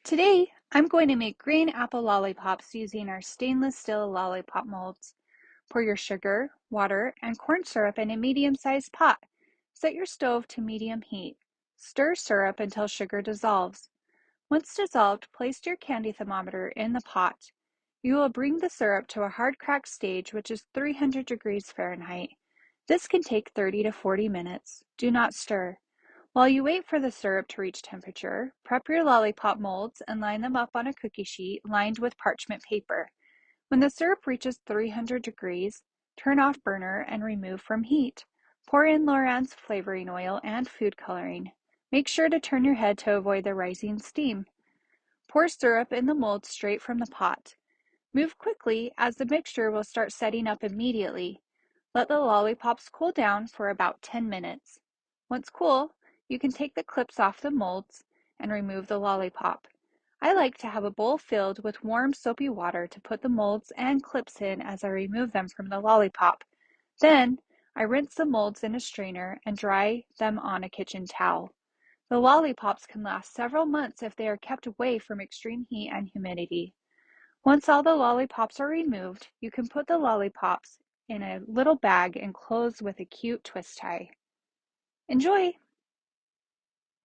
Today, I'm going to make green apple lollipops using our stainless steel lollipop molds. Pour your sugar, water, and corn syrup in a medium-sized pot. Set your stove to medium heat. Stir syrup until sugar dissolves. Once dissolved, place your candy thermometer in the pot. You will bring the syrup to a hard crack stage, which is 300 degrees Fahrenheit. This can take 30 to 40 minutes. Do not stir. While you wait for the syrup to reach temperature, prep your lollipop molds and line them up on a cookie sheet lined with parchment paper. When the syrup reaches 300 degrees, turn off burner and remove from heat. Pour in LorAnn's flavoring oil and food coloring. Make sure to turn your head to avoid the rising steam. Pour syrup in the mold straight from the pot. Move quickly as the mixture will start setting up immediately. Let the lollipops cool down for about 10 minutes. Once cool, you can take the clips off the molds and remove the lollipop. I like to have a bowl filled with warm soapy water to put the molds and clips in as I remove them from the lollipop. Then, I rinse the molds in a strainer and dry them on a kitchen towel. The lollipops can last several months if they are kept away from extreme heat and humidity. Once all the lollipops are removed, you can put the lollipops in a little bag and close with a cute twist tie. Enjoy!